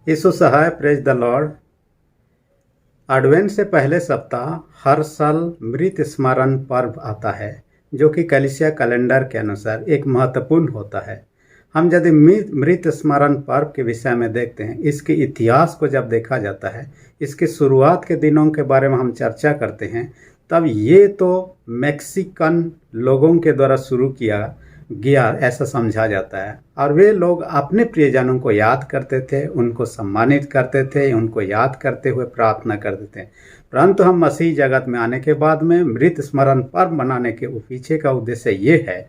यीशु सहाय। Praise the Lord. Advent से पहले सप्ताह हर साल मृत स्मरण पर्व आता है, जो कि कलीसिया कैलेंडर के अनुसार एक महत्वपूर्ण होता है। हम यदि मृत स्मरण पर्व के विषय में देखते हैं, इसके इतिहास को जब देखा जाता है, इसके शुरुआत के दिनों के बारे में हम चर्चा करते हैं, तब ये तो मैक्सिकन लोगों के द्वारा शुरू किया गया ऐसा समझा जाता है। और वे लोग अपने प्रियजनों को याद करते थे, उनको सम्मानित करते थे, उनको याद करते हुए प्रार्थना करते थे। परंतु हम मसीह जगत में आने के बाद में मृत स्मरण पर्व मनाने के पीछे का उद्देश्य ये है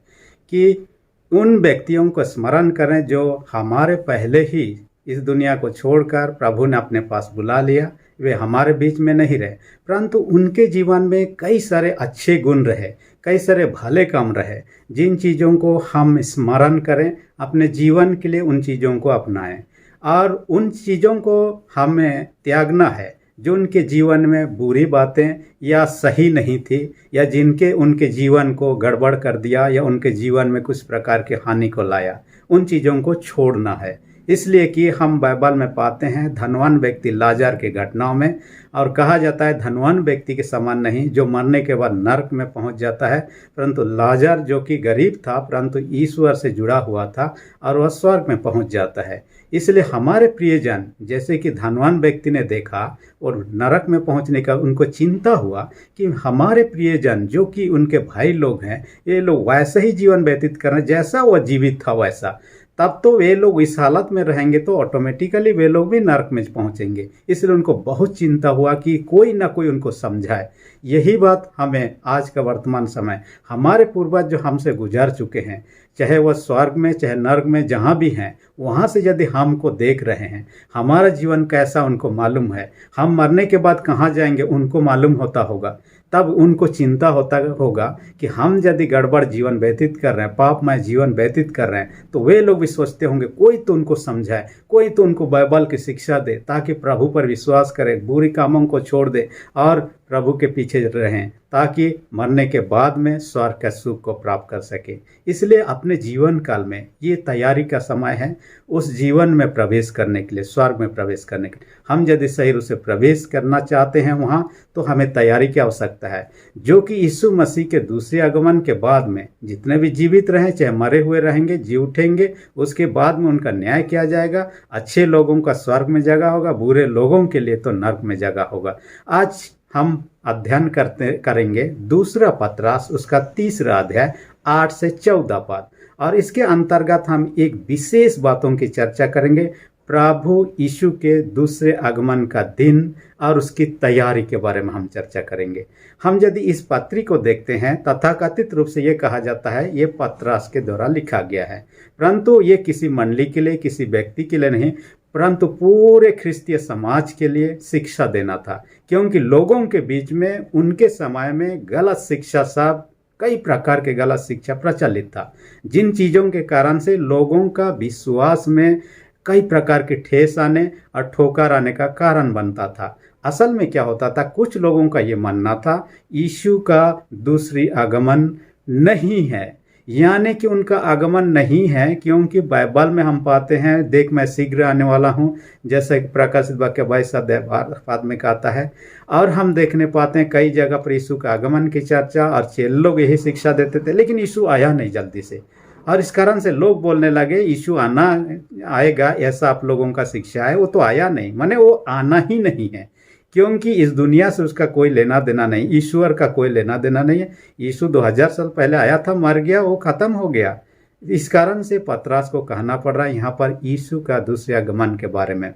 कि उन व्यक्तियों को स्मरण करें जो हमारे पहले ही इस दुनिया को छोड़कर प्रभु ने अपने पास बुला लिया। वे हमारे बीच में नहीं रहे, परंतु उनके जीवन में कई सारे अच्छे गुण रहे, कई सारे भले काम रहे, जिन चीज़ों को हम स्मरण करें, अपने जीवन के लिए उन चीज़ों को अपनाएं और उन चीज़ों को हमें त्यागना है जो उनके जीवन में बुरी बातें या सही नहीं थी, या जिनके उनके जीवन को गड़बड़ कर दिया या उनके जीवन में कुछ प्रकार की हानि को लाया। उन चीज़ों को छोड़ना है। इसलिए कि हम बाइबल में पाते हैं धनवान व्यक्ति लाजर के घटनाओं में, और कहा जाता है धनवान व्यक्ति के समान नहीं जो मरने के बाद नरक में पहुंच जाता है, परंतु लाजर जो कि गरीब था परंतु ईश्वर से जुड़ा हुआ था और वह स्वर्ग में पहुंच जाता है। इसलिए हमारे प्रियजन जैसे कि धनवान व्यक्ति ने देखा और नरक में पहुंचने का उनको चिंता हुआ कि हमारे प्रियजन जो कि उनके भाई लोग हैं, ये लोग वैसे ही जीवन व्यतीत कर रहे हैं जैसा वह जीवित था वैसा, तब तो वे लोग इस हालत में रहेंगे तो ऑटोमेटिकली वे लोग भी नरक में पहुंचेंगे। इसलिए उनको बहुत चिंता हुआ कि कोई ना कोई उनको समझाए। यही बात हमें आज का वर्तमान समय, हमारे पूर्वज जो हमसे गुजर चुके हैं, चाहे वह स्वर्ग में चाहे नरक में जहाँ भी हैं, वहाँ से यदि हमको देख रहे हैं, हमारा जीवन कैसा उनको मालूम है, हम मरने के बाद कहाँ जाएंगे उनको मालूम होता होगा, तब उनको चिंता होता होगा कि हम यदि गड़बड़ जीवन व्यतीत कर रहे हैं, पापमय जीवन व्यतीत कर रहे हैं, तो वे लोग भी सोचते होंगे कोई तो उनको समझाए, कोई तो उनको बाइबल की शिक्षा दे ताकि प्रभु पर विश्वास करें, बुरी कामों को छोड़ दे और प्रभु के पीछे रहें, ताकि मरने के बाद में स्वर्ग का सुख को प्राप्त कर सके। इसलिए अपने जीवन काल में ये तैयारी का समय है उस जीवन में प्रवेश करने के लिए, स्वर्ग में प्रवेश करने के लिए। हम यदि सही रूप से प्रवेश करना चाहते हैं वहाँ, तो हमें तैयारी की आवश्यकता है, जो कि यीशु मसीह के दूसरे आगमन के बाद में जितने भी जीवित रहें चाहे मरे हुए रहेंगे, जी उठेंगे, उसके बाद में उनका न्याय किया जाएगा। अच्छे लोगों का स्वर्ग में जगह होगा, बुरे लोगों के लिए तो नरक में जगह होगा। आज हम अध्ययन करेंगे दूसरा पतरस उसका 3 अध्याय 8 से 14 पद, और इसके अंतर्गत हम एक विशेष बातों की चर्चा करेंगे, प्रभु यीशु के दूसरे आगमन का दिन और उसकी तैयारी के बारे में हम चर्चा करेंगे। हम यदि इस पत्री को देखते हैं, तथाकथित रूप से ये कहा जाता है ये पतरस के द्वारा लिखा गया है, परंतु ये किसी मंडली के लिए, किसी व्यक्ति के लिए नहीं, परंतु पूरे ख्रिस्तीय समाज के लिए शिक्षा देना था, क्योंकि लोगों के बीच में उनके समय में गलत शिक्षा सब कई प्रकार के गलत शिक्षा प्रचलित था, जिन चीज़ों के कारण से लोगों का विश्वास में कई प्रकार के ठेस आने और ठोकर आने का कारण बनता था। असल में क्या होता था, कुछ लोगों का ये मानना था यीशु का दूसरी आगमन नहीं है, यानी कि उनका आगमन नहीं है, क्योंकि बाइबल में हम पाते हैं देख मैं शीघ्र आने वाला हूँ, जैसे प्रकाशित वाक्य 22 अध्याय में कहता है। और हम देखने पाते हैं कई जगह पर यीशु का आगमन की चर्चा, और चेले लोग यही शिक्षा देते थे, लेकिन यीशु आया नहीं जल्दी से, और इस कारण से लोग बोलने लगे यीशु आएगा, ऐसा आप लोगों का शिक्षा है, वो तो आया नहीं, माने वो आना ही नहीं है, क्योंकि इस दुनिया से उसका कोई लेना देना नहीं, ईश्वर का कोई लेना देना नहीं है। यीशु 2000 साल पहले आया था, मर गया, वो खत्म हो गया। इस कारण से पतरस को कहना पड़ रहा है यहाँ पर यीशु का दूसरे आगमन के बारे में।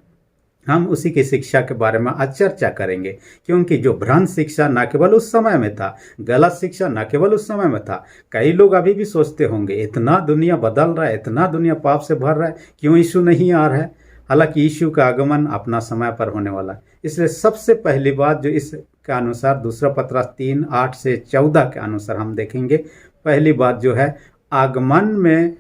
हम उसी की शिक्षा के बारे में आज चर्चा करेंगे, क्योंकि जो भ्रांत शिक्षा न केवल उस समय में था, गलत शिक्षा न केवल उस समय में था, कई लोग अभी भी सोचते होंगे इतना दुनिया बदल रहा है, इतना दुनिया पाप से भर रहा है, क्यों यीशु नहीं आ रहा है। हालांकि यीशु का आगमन अपना समय पर होने वाला है। इसलिए सबसे पहली बात जो इसके अनुसार दूसरा पतरस 3:8 से 14 के अनुसार हम देखेंगे, पहली बात जो है आगमन में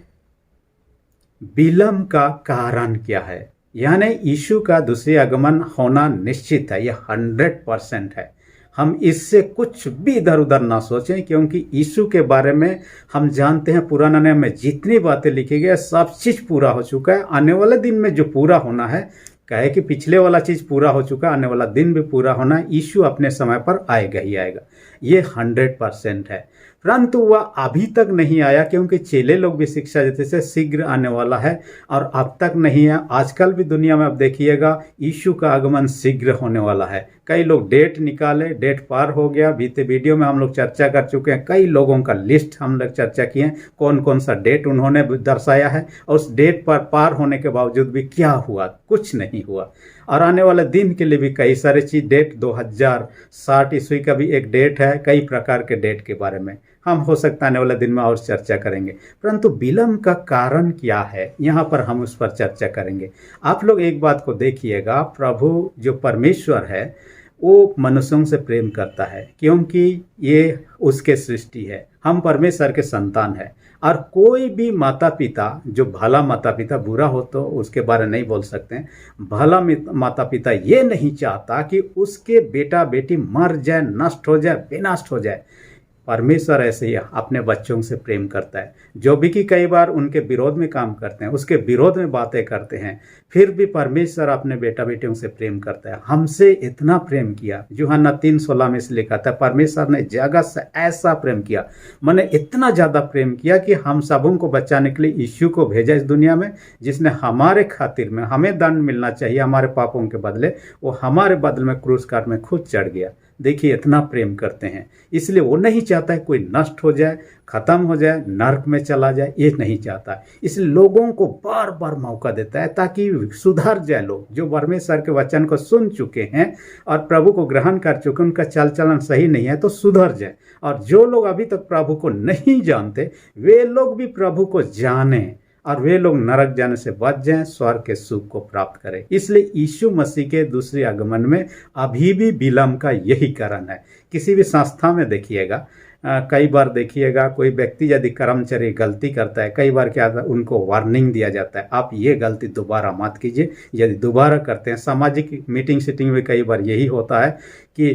विलंब का कारण क्या है, यानी यीशु का दूसरे आगमन होना निश्चित है, यह 100% है। हम इससे कुछ भी इधर उधर ना सोचें, क्योंकि यीशु के बारे में हम जानते हैं पुराना नियम में जितनी बातें लिखी गई सब चीज़ पूरा हो चुका है। आने वाले दिन में जो पूरा होना है कहे कि पिछले वाला चीज पूरा हो चुका, आने वाला दिन भी पूरा होना है, यीशु अपने समय पर आएगा ही आएगा, ये 100% है। परंतु वह अभी तक नहीं आया क्योंकि चेले लोग भी शिक्षा देते थे शीघ्र आने वाला है, और अब तक नहीं है। आजकल भी दुनिया में आप देखिएगा यीशु का आगमन शीघ्र होने वाला है। कई लोग डेट निकाले, डेट पार हो गया। बीते वीडियो में हम लोग चर्चा कर चुके हैं, कई लोगों का लिस्ट हम लोग चर्चा किए हैं, कौन कौन सा डेट उन्होंने दर्शाया है, और उस डेट पर पार होने के बावजूद भी क्या हुआ, कुछ नहीं हुआ। और आने वाले दिन के लिए भी कई सारे चीज, डेट 2060 ईस्वी का भी एक डेट है, कई प्रकार के डेट के बारे में हम हो सकता है आने वाले दिन में और चर्चा करेंगे। परंतु विलंब का कारण क्या है, यहाँ पर हम उस पर चर्चा करेंगे। आप लोग एक बात को देखिएगा, प्रभु जो परमेश्वर है वो मनुष्यों से प्रेम करता है, क्योंकि ये उसके सृष्टि है, हम परमेश्वर के संतान है। और कोई भी माता पिता, जो भला माता पिता, बुरा हो तो उसके बारे नहीं बोल सकते हैं, भला माता पिता ये नहीं चाहता कि उसके बेटा बेटी मर जाए, नष्ट हो जाए, विनाश हो जाए। परमेश्वर ऐसे ही अपने बच्चों से प्रेम करता है। जो भी कि कई बार उनके विरोध में काम करते हैं, उसके विरोध में बातें करते हैं, फिर भी परमेश्वर अपने बेटा बेटियों से प्रेम करता है। हमसे इतना प्रेम किया, यूहन्ना 3:16 में से लिखा था, परमेश्वर ने जगत से ऐसा प्रेम किया, मैंने इतना ज़्यादा प्रेम किया कि हम सबों को बचाने के लिए यीशु को भेजा इस दुनिया में, जिसने हमारे खातिर में, हमें दंड मिलना चाहिए हमारे पापों के बदले, वो हमारे बदले में क्रूस काट में खुद चढ़ गया। देखिए इतना प्रेम करते हैं, इसलिए वो नहीं चाहता है कोई नष्ट हो जाए, खत्म हो जाए, नरक में चला जाए, ये नहीं चाहता। इसलिए लोगों को बार बार मौका देता है ताकि सुधर जाए लोग, जो परमेश्वर के वचन को सुन चुके हैं और प्रभु को ग्रहण कर चुके, उनका चाल चलन सही नहीं है तो सुधर जाए। और जो लोग अभी तक प्रभु को नहीं जानते, वे लोग भी प्रभु को जाने, और वे लोग नरक जाने से बच जाएं, स्वर्ग के सुख को प्राप्त करें। इसलिए यीशु मसीह के दूसरे आगमन में अभी भी विलंब का यही कारण है। किसी भी संस्था में देखिएगा, कई बार देखिएगा कोई व्यक्ति यदि कर्मचारी गलती करता है, कई बार क्या उनको वार्निंग दिया जाता है, आप ये गलती दोबारा मत कीजिए। यदि दोबारा करते हैं, सामाजिक मीटिंग सीटिंग में कई बार यही होता है कि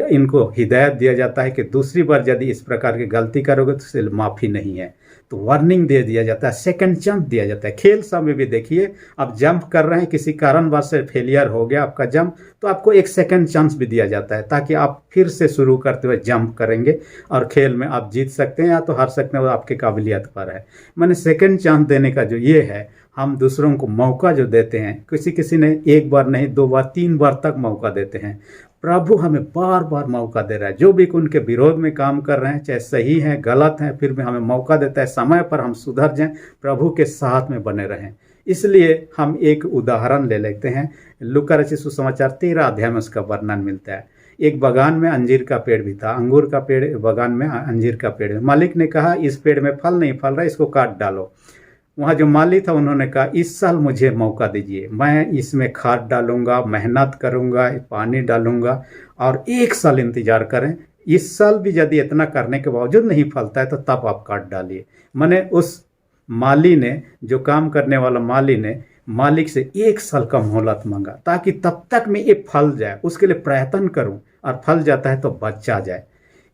इनको हिदायत दिया जाता है कि दूसरी बार यदि इस प्रकार की गलती करोगे तो सिर्फ माफ़ी नहीं है, तो वार्निंग दे दिया जाता है, सेकंड चांस दिया जाता है। खेल सब में भी देखिए, आप जंप कर रहे हैं, किसी कारणवश से फेलियर हो गया आपका जंप, तो आपको एक सेकंड चांस भी दिया जाता है ताकि आप फिर से शुरू करते हुए जंप करेंगे और खेल में आप जीत सकते हैं या तो हार सकते हैं, वो आपकी काबिलियत पर है। मैंने सेकंड चांस देने का जो ये है, हम दूसरों को मौका जो देते हैं, किसी ने एक बार नहीं, 2 बार 3 बार तक मौका देते हैं। प्रभु हमें बार बार मौका दे रहा है, जो भी उनके विरोध में काम कर रहे हैं, चाहे सही हैं गलत हैं, फिर भी हमें मौका देता है, समय पर हम सुधर जाएं, प्रभु के साथ में बने रहें। इसलिए हम एक उदाहरण ले लेते हैं, लूका रचित सुसमाचार 13 अध्याय में उसका वर्णन मिलता है। एक बागान में अंजीर का पेड़ भी था, अंगूर का पेड़, बागान में अंजीर का पेड़। मालिक ने कहा इस पेड़ में फल नहीं फल रहा, इसको काट डालो। वहाँ जो माली था उन्होंने कहा इस साल मुझे मौका दीजिए, मैं इसमें खाद डालूंगा, मेहनत करूंगा, पानी डालूंगा, और 1 साल इंतजार करें। इस साल भी यदि इतना करने के बावजूद नहीं फलता है तो तब आप काट डालिए। मैंने उस माली ने, जो काम करने वाला माली ने, मालिक से 1 साल का मोहलत मांगा ताकि तब तक में ये फल जाए, उसके लिए प्रयत्न करूं, और फल जाता है तो बचा जाए।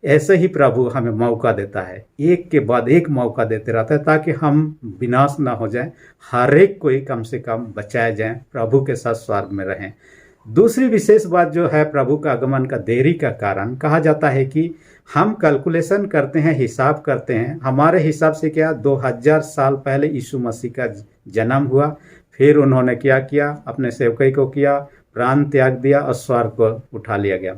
ऐसे ही प्रभु हमें मौका देता है, एक के बाद एक मौका देते रहता है ताकि हम विनाश ना हो जाए, हर एक को ही कम से कम बचाया जाए, प्रभु के साथ स्वर्ग में रहें। दूसरी विशेष बात जो है प्रभु का आगमन का देरी का कारण, कहा जाता है कि हम कैलकुलेशन करते हैं, हिसाब करते हैं, हमारे हिसाब से क्या 2000 साल पहले यीशु मसीह का जन्म हुआ, फिर उन्होंने क्या किया, अपने सेवकाई को किया, प्राण त्याग दिया और स्वर्ग को उठा लिया गया,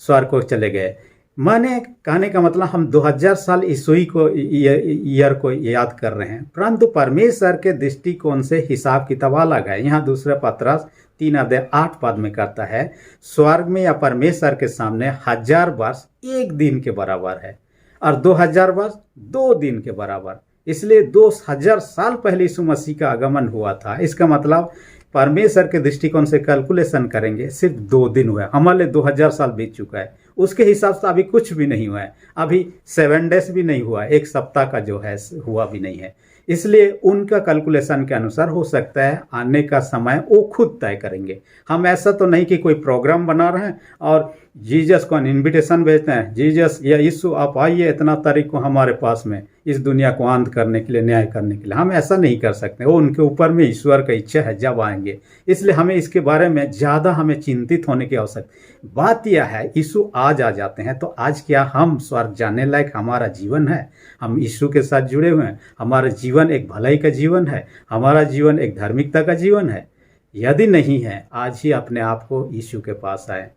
स्वर्ग को चले गए। मैंने कहने का मतलब हम 2000 साल ईस्वी को ईयर को याद कर रहे हैं, परंतु परमेश्वर के दृष्टिकोण से हिसाब किताब अलग है। यहाँ दूसरा पत्रस 3 अध्याय 8 पद में कहता है, स्वर्ग में या परमेश्वर के सामने 1000 वर्ष 1 दिन के बराबर है और 2000 वर्ष 2 दिन के बराबर। इसलिए 2000 साल पहले यीशु मसीह का आगमन हुआ था। इसका मतलब परमेश्वर के दृष्टिकोण से कैलकुलेशन करेंगे, सिर्फ 2 दिन हुआ है, हमारे 2000 साल बीत चुका है। उसके हिसाब से अभी कुछ भी नहीं हुआ है, अभी 7 डेज भी नहीं हुआ, 1 सप्ताह का जो है हुआ भी नहीं है। इसलिए उनका कैलकुलेशन के अनुसार हो सकता है आने का समय वो खुद तय करेंगे। हम ऐसा तो नहीं कि कोई प्रोग्राम बना रहे हैं और जीसस को इनविटेशन भेजते हैं, जीसस या यीशु आप आइए इतना तारीख को हमारे पास में, इस दुनिया को अंत करने के लिए, न्याय करने के लिए। हम ऐसा नहीं कर सकते, वो उनके ऊपर में ईश्वर का इच्छा है जब आएंगे। इसलिए हमें इसके बारे में ज़्यादा हमें चिंतित होने की आवश्यकता। बात यह है, यीशु आज आ जाते हैं तो आज क्या हम स्वर्ग जाने लायक हमारा जीवन है? हम यीशु के साथ जुड़े हुए हैं, हमारा जीवन एक भलाई का जीवन है, हमारा जीवन एक धार्मिकता का जीवन है? यदि नहीं है, आज ही अपने आप को यीशु के पास आए,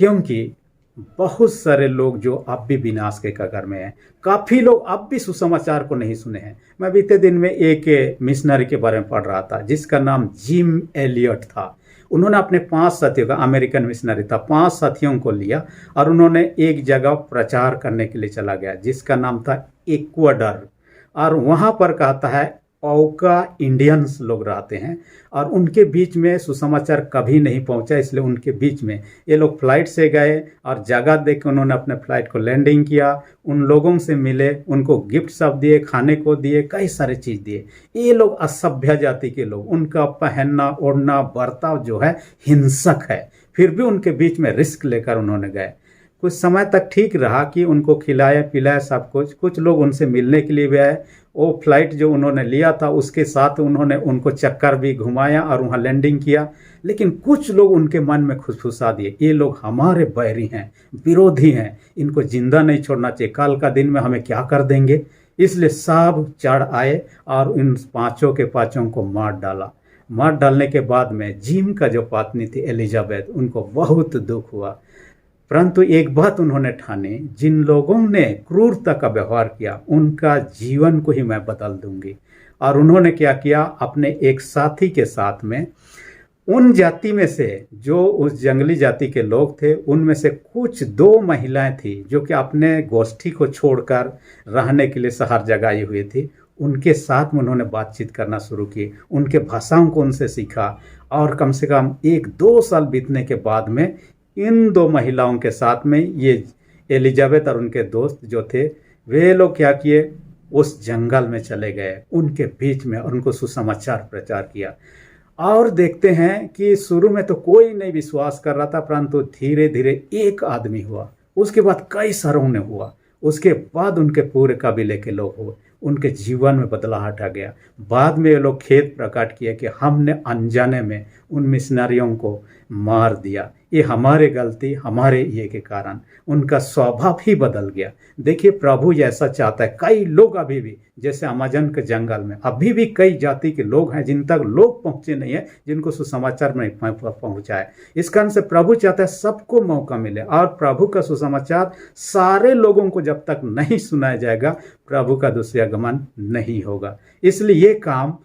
क्योंकि बहुत सारे लोग जो अब भी विनाश के कगार में हैं, काफ़ी लोग अब भी सुसमाचार को नहीं सुने हैं। मैं बीते दिन में एक मिशनरी के बारे में पढ़ रहा था जिसका नाम जिम एलियट था। उन्होंने अपने 5 साथियों का, अमेरिकन मिशनरी था, 5 साथियों को लिया और उन्होंने एक जगह प्रचार करने के लिए चला गया जिसका नाम था इक्वाडोर। और वहाँ पर कहता है औका इंडियंस लोग रहते हैं और उनके बीच में सुसमाचार कभी नहीं पहुंचा। इसलिए उनके बीच में ये लोग फ्लाइट से गए और जगह देख के उन्होंने अपने फ्लाइट को लैंडिंग किया, उन लोगों से मिले, उनको गिफ्ट सब दिए, खाने को दिए, कई सारे चीज़ दिए। ये लोग असभ्य जाति के लोग, उनका पहनना ओढ़ना बर्ताव जो है हिंसक है, फिर भी उनके बीच में रिस्क लेकर उन्होंने गए। कुछ समय तक ठीक रहा कि उनको खिलाया पिलाया सब कुछ। कुछ लोग उनसे मिलने के लिए भी आए। वो फ्लाइट जो उन्होंने लिया था उसके साथ उन्होंने उनको चक्कर भी घुमाया और वहाँ लैंडिंग किया। लेकिन कुछ लोग उनके मन में खुशफुसा दिए, ये लोग हमारे बैरी हैं, विरोधी हैं, इनको जिंदा नहीं छोड़ना चाहिए, कल का दिन में हमें क्या कर देंगे। इसलिए सब चढ़ आए और इन 5 के 5 को मार डाला। मार डालने के बाद में जिम का जो पत्नी थी एलिजाबेथ, उनको बहुत दुख हुआ। परंतु एक बात उन्होंने ठानी, जिन लोगों ने क्रूरता का व्यवहार किया उनका जीवन को ही मैं बदल दूंगी। और उन्होंने क्या किया, अपने एक साथी के साथ में उन जाति में से जो उस जंगली जाति के लोग थे उनमें से कुछ 2 महिलाएं थी जो कि अपने गोष्ठी को छोड़कर रहने के लिए शहर जगाई हुई थी। उनके साथ में उन्होंने बातचीत करना शुरू की, उनके भाषाओं को उनसे सीखा। और कम से कम 1-2 साल बीतने के बाद में इन 2 महिलाओं के साथ में ये एलिजाबेथ और उनके दोस्त जो थे वे लोग क्या किए, उस जंगल में चले गए उनके बीच में और उनको सुसमाचार प्रचार किया। और देखते हैं कि शुरू में तो कोई नहीं विश्वास कर रहा था, परंतु धीरे धीरे एक आदमी हुआ, उसके बाद कई सारों ने हुआ, उसके बाद उनके पूरे कबीले के लोग हुए, उनके जीवन में बदलाहट आ गया। बाद में ये लोग खेद प्रकट किए कि हमने अनजाने में उन मिशनरियों को मार दिया, ये हमारे गलती, हमारे ये के कारण उनका स्वभाव ही बदल गया। देखिए प्रभु ऐसा चाहता है। कई लोग अभी भी, जैसे अमेज़न के जंगल में अभी भी कई जाति के लोग हैं जिन तक लोग पहुंचे नहीं है, जिनको सुसमाचार नहीं पहुंचा है। इस कारण से प्रभु चाहता है सबको मौका मिले और प्रभु का सुसमाचार सारे लोगों को जब तक नहीं सुनाया जाएगा प्रभु का दूसरे आगमन नहीं होगा। इसलिए ये काम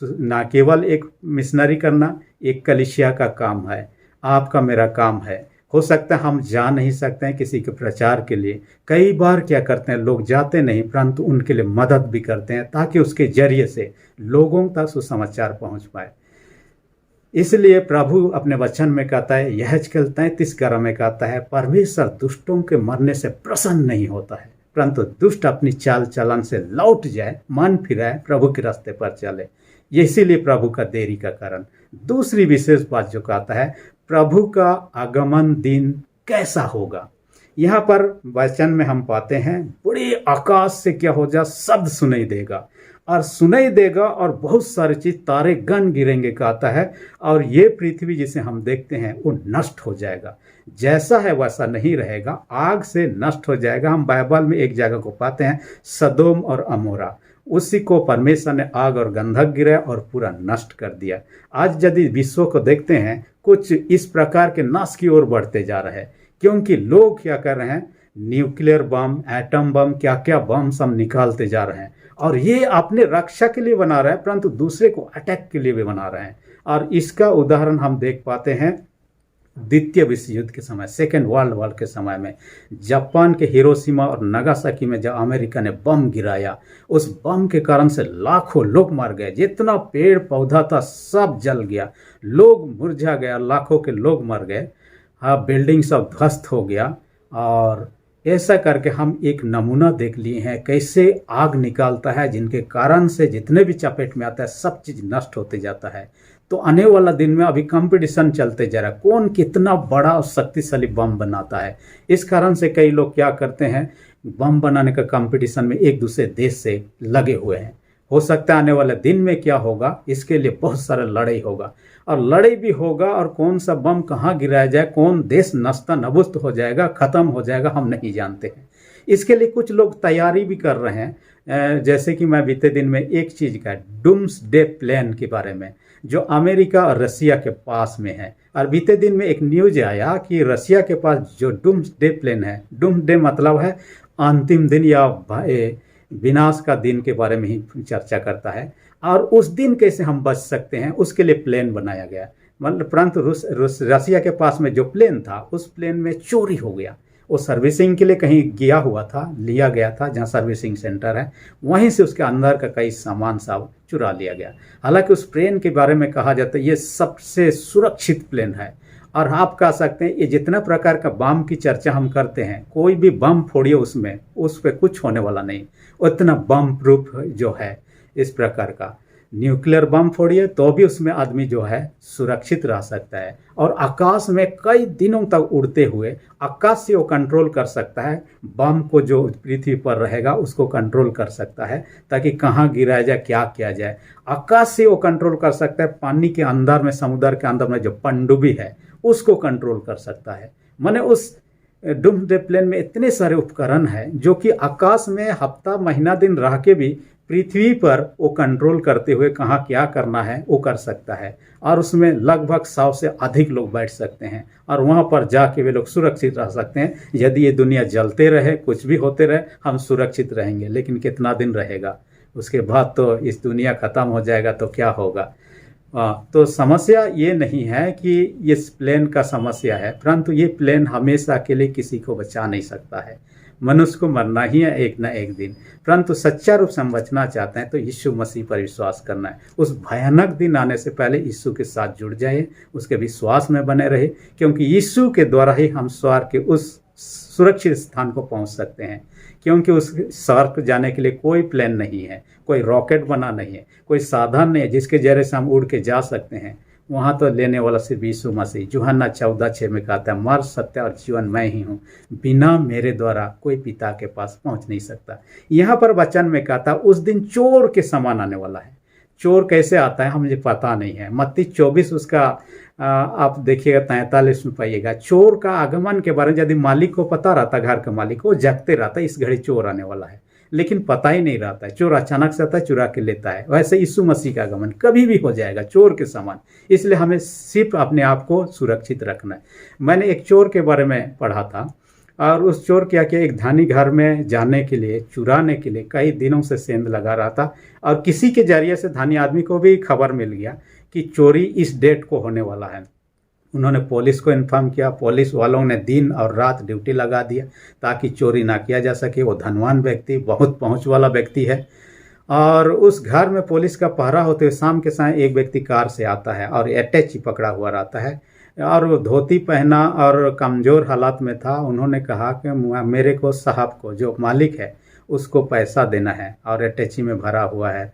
ना केवल एक मिशनरी करना, एक कलीसिया का काम है, आपका मेरा काम है। हो सकता है हम जा नहीं सकते हैं किसी के प्रचार के लिए। कई बार क्या करते हैं, लोग जाते नहीं परंतु उनके लिए मदद भी करते हैं ताकि उसके जरिए से लोगों तक सुसमाचार पहुंच पाए। इसलिए प्रभु अपने वचन में कहता है, यहेजकेल 33:11 में कहता है, परमेश्वर दुष्टों के मरने से प्रसन्न नहीं होता है, परंतु दुष्ट अपनी चाल चलन से लौट जाए, मन फिराए, प्रभु के रास्ते पर चले। ये इसीलिए प्रभु का देरी का कारण। दूसरी विशेष बात जो कहता है, प्रभु का आगमन दिन कैसा होगा। यहाँ पर वचन में हम पाते हैं, बड़े आकाश से क्या हो जा, शब्द सुनाई देगा और सुनाई देगा और बहुत सारी चीज, तारे गण गिरेंगे कहता है। और ये पृथ्वी जिसे हम देखते हैं वो नष्ट हो जाएगा, जैसा है वैसा नहीं रहेगा, आग से नष्ट हो जाएगा। हम बाइबल में एक जगह को पाते हैं, सदोम और अमोरा, उसी को परमेश्वर ने आग और गंधक गिराया और पूरा नष्ट कर दिया। आज यदि विश्व को देखते हैं, कुछ इस प्रकार के नाश की ओर बढ़ते जा रहे हैं, क्योंकि लोग क्या कर रहे हैं, न्यूक्लियर बम, एटम बम, क्या क्या बम सब निकालते जा रहे हैं और ये अपने रक्षा के लिए बना रहे हैं परंतु दूसरे को अटैक के लिए भी बना रहे हैं। और इसका उदाहरण हम देख पाते हैं द्वितीय विश्व युद्ध के समय, सेकेंड वर्ल्ड वॉर के समय में जापान के हिरोशिमा और नागासाकी में जब अमेरिका ने बम गिराया, उस बम के कारण से लाखों लोग मर गए, जितना पेड़ पौधा था सब जल गया, लोग मुरझा गया, लाखों के लोग मर गए, हाँ बिल्डिंग सब ध्वस्त हो गया। और ऐसा करके हम एक नमूना देख लिए हैं कैसे आग निकालता है, जिनके कारण से जितने भी चपेट में आता है सब चीज़ नष्ट होते जाता है। तो आने वाला दिन में अभी कंपटीशन चलते जा रहा है, कौन कितना बड़ा और शक्तिशाली बम बनाता है। इस कारण से कई लोग क्या करते हैं, बम बनाने का कंपटीशन में एक दूसरे देश से लगे हुए हैं। हो सकता है आने वाले दिन में क्या होगा, इसके लिए बहुत सारा लड़ाई होगा, और लड़ाई भी होगा, और कौन सा बम कहाँ गिराया जाए, कौन देश नस्ता नबुस्त हो जाएगा, ख़त्म हो जाएगा, हम नहीं जानते हैं। इसके लिए कुछ लोग तैयारी भी कर रहे हैं। जैसे कि मैं बीते दिन में एक चीज़ का डूम्सडे प्लान के बारे में, जो अमेरिका और रसिया के पास में है, और बीते दिन में एक न्यूज आया कि रसिया के पास जो डूम्सडे प्लान है, डूम्सडे मतलब है अंतिम दिन या विनाश का दिन के बारे में ही चर्चा करता है, और उस दिन कैसे हम बच सकते हैं उसके लिए प्लान बनाया गया। मतलब परंतु रसिया के पास में जो प्लेन था, उस प्लेन में चोरी हो गया। वो सर्विसिंग के लिए कहीं गया हुआ था, लिया गया था जहाँ सर्विसिंग सेंटर है, वहीं से उसके अंदर का कई सामान सब चुरा लिया गया। हालांकि उस प्लेन के बारे में कहा जाता है ये सबसे सुरक्षित प्लेन है। और आप कह सकते हैं ये जितना प्रकार का बम की चर्चा हम करते हैं, कोई भी बम फोड़िए उसमें, उस पर कुछ होने वाला नहीं, उतना बम प्रूफ जो है। इस प्रकार का न्यूक्लियर बम फोड़िए तो भी उसमें आदमी जो है सुरक्षित रह सकता है, और आकाश में कई दिनों तक उड़ते हुए आकाश से वो कंट्रोल कर सकता है। बम को जो पृथ्वी पर रहेगा उसको कंट्रोल कर सकता है, ताकि कहाँ गिराया जाए, क्या किया जाए। आकाश से वो कंट्रोल कर सकता है, पानी के अंदर में, समुद्र के अंदर में जो पनडुब्बी है उसको कंट्रोल कर सकता है। माने उस डूम्सडे प्लेन में इतने सारे उपकरण हैं जो कि आकाश में हफ्ता महीना दिन रह के भी पृथ्वी पर वो कंट्रोल करते हुए कहाँ क्या करना है वो कर सकता है। और उसमें लगभग 100 से अधिक लोग बैठ सकते हैं, और वहाँ पर जाके वे लोग सुरक्षित रह सकते हैं। यदि ये दुनिया जलते रहे, कुछ भी होते रहे, हम सुरक्षित रहेंगे, लेकिन कितना दिन रहेगा, उसके बाद तो इस दुनिया ख़त्म हो जाएगा तो क्या होगा। तो समस्या ये नहीं है कि इस प्लेन का समस्या है, परंतु ये प्लेन हमेशा के लिए किसी को बचा नहीं सकता है। मनुष्य को मरना ही है एक ना एक दिन, परंतु सच्चा रूप से हम बचना चाहते हैं तो यीशु मसीह पर विश्वास करना है। उस भयानक दिन आने से पहले यीशु के साथ जुड़ जाइए, उसके विश्वास में बने रहे, क्योंकि यीशु के द्वारा ही हम स्वर्ग के उस सुरक्षित स्थान को पहुंच सकते हैं। क्योंकि उस स्वर्ग जाने के लिए कोई प्लेन नहीं है, कोई रॉकेट बना नहीं है, कोई साधन नहीं है जिसके जरिए से हम उड़ के जा सकते हैं। वहाँ तो लेने वाला सिर्फ यीशु मसीह। यूहन्ना 14:6 में कहता है, मार्ग सत्य और जीवन मैं ही हूँ, बिना मेरे द्वारा कोई पिता के पास पहुँच नहीं सकता। यहाँ पर वचन में कहता है उस दिन चोर के समान आने वाला है। चोर कैसे आता है हमें पता नहीं है। मत्ती 24 उसका आप देखिएगा 43 में पाइएगा। चोर का आगमन के बारे में यदि मालिक को पता रहता, घर के मालिक को, जगते रहता इस घड़ी चोर आने वाला है, लेकिन पता ही नहीं रहता है। चोर अचानक से आता है, चुरा के लेता है। वैसे यीशु मसीह का आगमन कभी भी हो जाएगा चोर के समान। इसलिए हमें सिर्फ अपने आप को सुरक्षित रखना है। मैंने एक चोर के बारे में पढ़ा था, और उस चोर क्या किया, एक धनी घर में जाने के लिए, चुराने के लिए कई दिनों से सेंध लगा रहा था, और किसी के जरिए से धनी आदमी को भी खबर मिल गया कि चोरी इस डेट को होने वाला है। उन्होंने पुलिस को इन्फॉर्म किया। पुलिस वालों ने दिन और रात ड्यूटी लगा दिया ताकि चोरी ना किया जा सके। वो धनवान व्यक्ति, बहुत पहुंच वाला व्यक्ति है, और उस घर में पुलिस का पहरा होते हुए शाम के समय एक व्यक्ति कार से आता है और अटैची पकड़ा हुआ रहता है, और वो धोती पहना और कमज़ोर हालात में था। उन्होंने कहा कि मेरे को साहब को, जो मालिक है, उसको पैसा देना है, और अटैची में भरा हुआ है।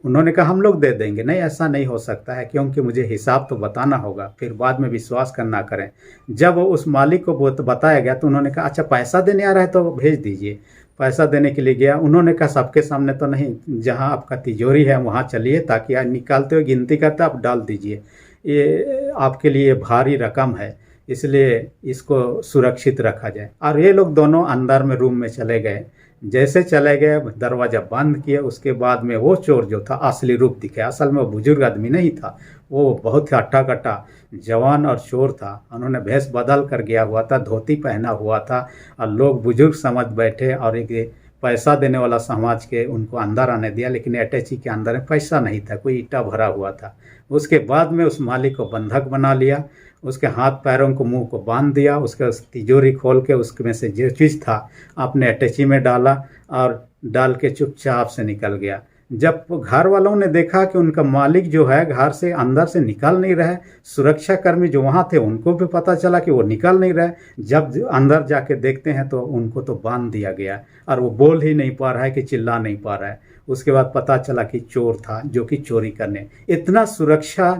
उन्होंने कहा हम लोग दे देंगे। नहीं, ऐसा नहीं हो सकता है, क्योंकि मुझे हिसाब तो बताना होगा, फिर बाद में विश्वास करना करें। जब उस मालिक को बताया गया तो उन्होंने कहा अच्छा पैसा देने आ रहा है तो भेज दीजिए। पैसा देने के लिए गया। उन्होंने कहा सबके सामने तो नहीं, जहां आपका तिजोरी है वहां चलिए, ताकि आप निकालते हुए गिनती करते आप डाल दीजिए। ये आपके लिए भारी रकम है, इसलिए इसको सुरक्षित रखा जाए। और ये लोग दोनों अंदर में रूम में चले गए। जैसे चले गए, दरवाज़ा बंद किया, उसके बाद में वो चोर जो था असली रूप दिखे। असल में वो बुजुर्ग आदमी नहीं था, वो बहुत ही हट्टा कट्टा जवान और चोर था। उन्होंने भेष बदल कर गया हुआ था, धोती पहना हुआ था, और लोग बुजुर्ग समझ बैठे, और एक पैसा देने वाला समाज के उनको अंदर आने दिया, लेकिन अटैची के अंदर पैसा नहीं था, कोई ईंटा भरा हुआ था। उसके बाद में उस मालिक को बंधक बना लिया, उसके हाथ पैरों को, मुंह को बांध दिया, उसके तिजोरी खोल के उसमें से जो चीज़ था अपने अटैची में डाला, और डाल के चुपचाप से निकल गया। जब घर वालों ने देखा कि उनका मालिक जो है घर से अंदर से निकल नहीं रहा है, सुरक्षा कर्मी जो वहाँ थे उनको भी पता चला कि वो निकल नहीं रहा है। जब अंदर जाके देखते हैं तो उनको तो बांध दिया गया, और वो बोल ही नहीं पा रहा है कि चिल्ला नहीं पा रहा है। उसके बाद पता चला कि चोर था जो कि चोरी करने। इतना सुरक्षा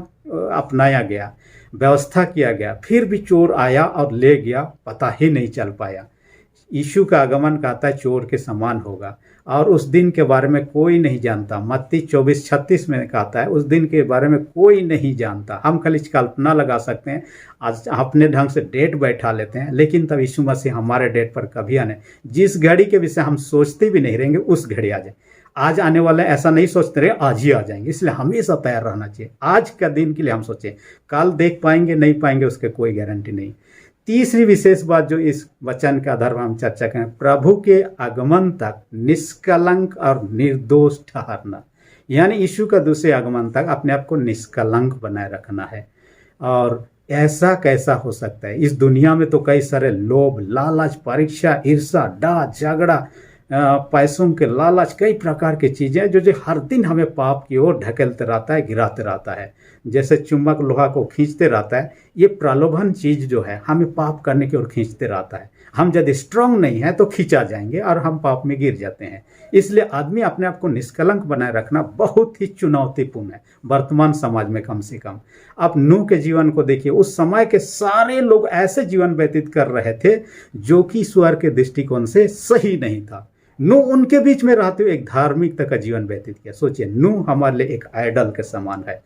अपनाया गया, व्यवस्था किया गया, फिर भी चोर आया और ले गया, पता ही नहीं चल पाया। यीशु का आगमन कहता है चोर के समान होगा, और उस दिन के बारे में कोई नहीं जानता। मत्ती 24:36 में कहता है उस दिन के बारे में कोई नहीं जानता। हम खाली कल्पना लगा सकते हैं, आज अपने ढंग से डेट बैठा लेते हैं, लेकिन तब यीशु मसीह हमारे डेट पर कभी आने, जिस घड़ी के विषय हम सोचते भी नहीं रहेंगे उस घड़ी आ जाए। आज आने वाला ऐसा नहीं सोचते रहे आज ही आ जाएंगे, इसलिए हमेशा तैयार रहना चाहिए। आज का दिन के लिए हम सोचें, कल देख पाएंगे नहीं पाएंगे उसके कोई गारंटी नहीं। तीसरी विशेष बात जो इस वचन के आधार पर हम चर्चा करें, प्रभु के आगमन तक निष्कलंक और निर्दोष ठहरना, यानी यीशु का दूसरे आगमन तक अपने आप को निष्कलंक बनाए रखना है। और ऐसा कैसा हो सकता है? इस दुनिया में तो कई सारे लोभ, लालच, परीक्षा, ईर्ष्या, डाह, झगड़ा, पैसों के लालच, कई प्रकार की चीजें जो हर दिन हमें पाप की ओर ढकेलते रहता है, गिराते रहता है। जैसे चुंबक लोहा को खींचते रहता है, ये प्रलोभन चीज जो है हमें पाप करने की ओर खींचते रहता है। हम यदि स्ट्रांग नहीं है तो खींचा जाएंगे और हम पाप में गिर जाते हैं। इसलिए आदमी अपने आप को निष्कलंक बनाए रखना बहुत ही चुनौतीपूर्ण है, वर्तमान समाज में कम से कम। आप नूह के जीवन को देखिए, उस समय के सारे लोग ऐसे जीवन व्यतीत कर रहे थे जो कि ईश्वर के दृष्टिकोण से सही नहीं था। नूह उनके बीच में रहते हुए एक धार्मिकता का जीवन व्यतीत किया। सोचिए, नूह हमारे लिए एक आइडल के समान है,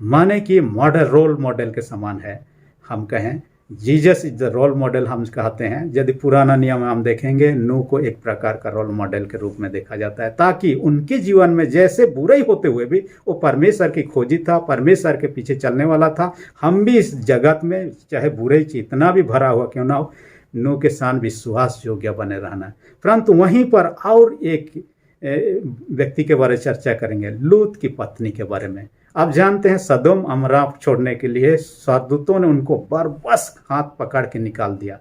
माने कि मॉडल, रोल मॉडल के समान है। हम कहें Jesus is the role model हम कहते हैं। यदि पुराना नियम हम देखेंगे, नूह को एक प्रकार का रोल मॉडल के रूप में देखा जाता है, ताकि उनके जीवन में जैसे बुराई होते हुए भी वो परमेश्वर की खोजी था, परमेश्वर के पीछे चलने वाला था। हम भी इस जगत में चाहे बुराई इतना भी भरा हुआ क्यों ना हो, नूह के साथ विश्वास योग्य बने रहना। परंतु वहीं पर और एक व्यक्ति के बारे में चर्चा करेंगे, लूत की पत्नी के बारे में। आप जानते हैं सदोम अमरा छोड़ने के लिए स्वर्गदूतों ने उनको बरबस हाथ पकड़ के निकाल दिया।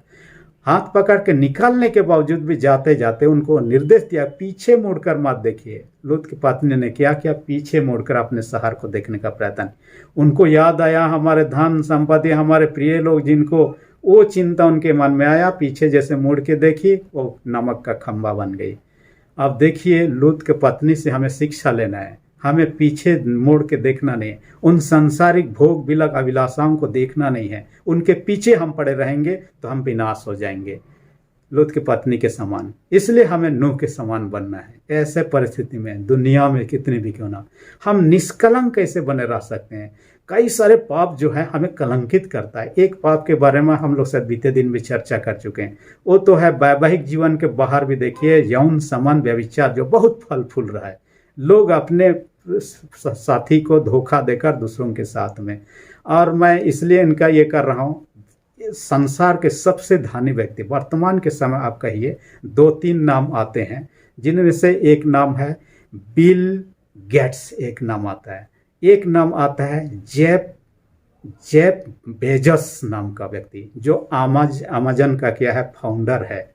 हाथ पकड़ के निकालने के बावजूद भी जाते जाते उनको निर्देश दिया, पीछे मुड़कर मत देखिए। लूत की पत्नी ने क्या किया? पीछे मुड़कर अपने शहर को देखने का प्रयत्न। उनको याद आया हमारे धन संपत्ति, हमारे प्रिय लोग, जिनको वो चिंता उनके मन में आया, पीछे जैसे मुड़ के देखी, वो नमक का खंबा बन गई। अब देखिए, लूत के पत्नी से हमें शिक्षा लेना है। हमें पीछे मुड़ के देखना नहीं है, उन सांसारिक भोग विलक अभिलाषाओं को देखना नहीं है। उनके पीछे हम पड़े रहेंगे तो हम विनाश हो जाएंगे, लूत की पत्नी के समान। इसलिए हमें नूह के समान बनना है। ऐसे परिस्थिति में दुनिया में कितनी भी क्यों ना, हम निष्कलंक कैसे बने रह सकते हैं? कई सारे पाप जो है हमें कलंकित करता है। एक पाप के बारे में हम लोग शायद बीते दिन भी चर्चा कर चुके हैं, वो तो है वैवाहिक जीवन के बाहर भी देखिए, यौन संबंध, व्यभिचार, जो बहुत फल फूल रहा है। लोग अपने साथी को धोखा देकर दूसरों के साथ में, और मैं इसलिए इनका ये कर रहा हूँ, संसार के सबसे धनी व्यक्ति वर्तमान के समय आप कहिए 2-3 नाम आते हैं, जिनमें से एक नाम है बिल गेट्स, एक नाम आता है, एक नाम आता है जेफ बेजोस नाम का व्यक्ति, जो अमेजन का क्या है फाउंडर है।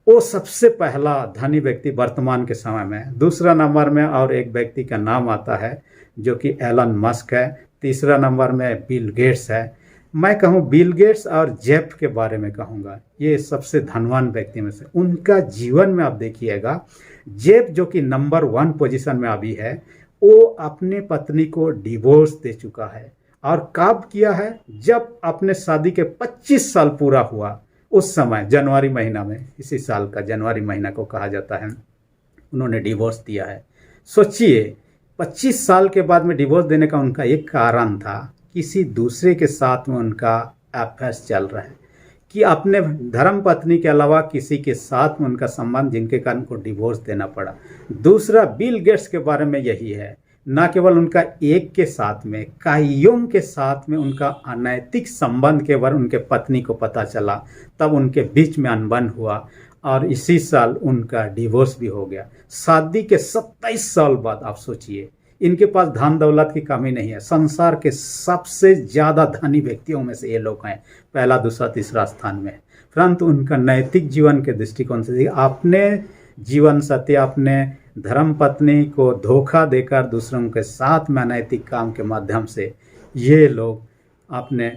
वो सबसे पहला धनी व्यक्ति वर्तमान के समय में। दूसरा नंबर में और एक व्यक्ति का नाम आता है जो कि एलन मस्क है। तीसरा नंबर में बिल गेट्स है। मैं कहूँ बिल गेट्स और जेफ के बारे में कहूँगा, ये सबसे धनवान व्यक्ति में से। उनका जीवन में आप देखिएगा, जेफ जो कि नंबर 1 पोजीशन में अभी है, वो अपने पत्नी को डिवोर्स दे चुका है। और कब किया है? जब अपने शादी के 25 साल पूरा हुआ, उस समय जनवरी महीना में, इसी साल का जनवरी महीना को कहा जाता है, उन्होंने डिवोर्स दिया है। सोचिए, 25 साल के बाद में डिवोर्स देने का उनका एक कारण था, किसी दूसरे के साथ में उनका अफेयर चल रहा है, कि अपने धर्म पत्नी के अलावा किसी के साथ में उनका संबंध, जिनके कारण उनको डिवोर्स देना पड़ा। दूसरा, बिल गेट्स के बारे में यही है, न केवल उनका एक के साथ में, कईयों के साथ में उनका अनैतिक संबंध के बारे उनके पत्नी को पता चला, तब उनके बीच में अनबन हुआ और इसी साल उनका डिवोर्स भी हो गया। शादी के 27 साल बाद। आप सोचिए, इनके पास धन दौलत की कमी नहीं है, संसार के सबसे ज़्यादा धनी व्यक्तियों में से ये लोग हैं, पहला, दूसरा, तीसरा स्थान में। परंतु उनका नैतिक जीवन के दृष्टिकोण से अपने जीवन साथी, अपने धर्म पत्नी को धोखा देकर दूसरों के साथ में अनैतिक काम के माध्यम से ये लोग अपने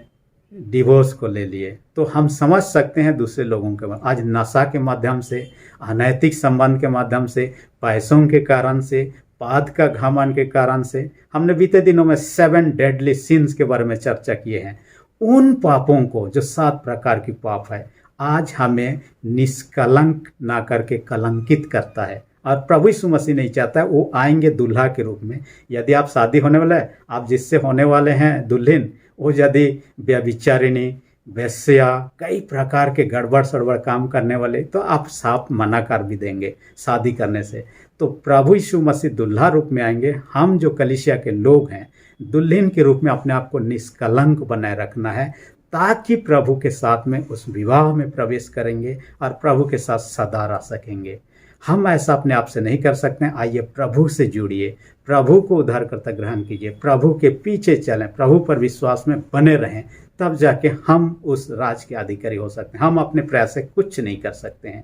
डिवोर्स को ले लिए। तो हम समझ सकते हैं दूसरे लोगों के आज नशा के माध्यम से, अनैतिक संबंध के माध्यम से, पैसों के कारण से, पाद का घमंड के कारण से। हमने बीते दिनों में 7 डेडली सिंस के बारे में चर्चा किए हैं। उन पापों को, जो 7 प्रकार की पाप है, आज हमें निष्कलंक ना करके कलंकित करता है। और प्रभु यीशु मसीह नहीं चाहता है, वो आएंगे दुल्हा के रूप में। यदि आप शादी होने वाला है, आप जिससे होने वाले हैं दुल्हन, वो यदि व्यभिचारिणी, वेश्या, कई प्रकार के गड़बड़ सड़बड़ काम करने वाले, तो आप साफ मना कर भी देंगे शादी करने से। तो प्रभु यीशु मसीह दुल्हा रूप में आएंगे। हम जो कलीसिया के लोग हैं, दुल्हन के रूप में अपने आप को निष्कलंक बनाए रखना है, ताकि प्रभु के साथ में उस विवाह में प्रवेश करेंगे और प्रभु के साथ सदा रह सकेंगे। हम ऐसा अपने आप से नहीं कर सकते हैं। आइए प्रभु से जुड़िए, प्रभु को उद्धारकर्ता ग्रहण कीजिए, प्रभु के पीछे चलें, प्रभु पर विश्वास में बने रहें, तब जाके हम उस राज के अधिकारी हो सकते हैं। हम अपने प्रयास से कुछ नहीं कर सकते हैं।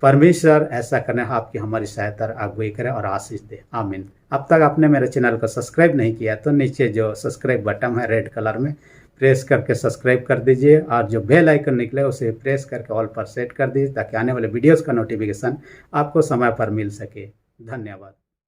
परमेश्वर ऐसा करने आपकी हमारी सहायता अगुवाई करे और आशीष दे। आमीन। अब तक आपने मेरे चैनल को सब्सक्राइब नहीं किया तो नीचे जो सब्सक्राइब बटन है रेड कलर में, प्रेस करके सब्सक्राइब कर दीजिए, और जो बेल आइकन निकले उसे प्रेस करके ऑल पर सेट कर दीजिए, ताकि आने वाले वीडियोस का नोटिफिकेशन आपको समय पर मिल सके। धन्यवाद।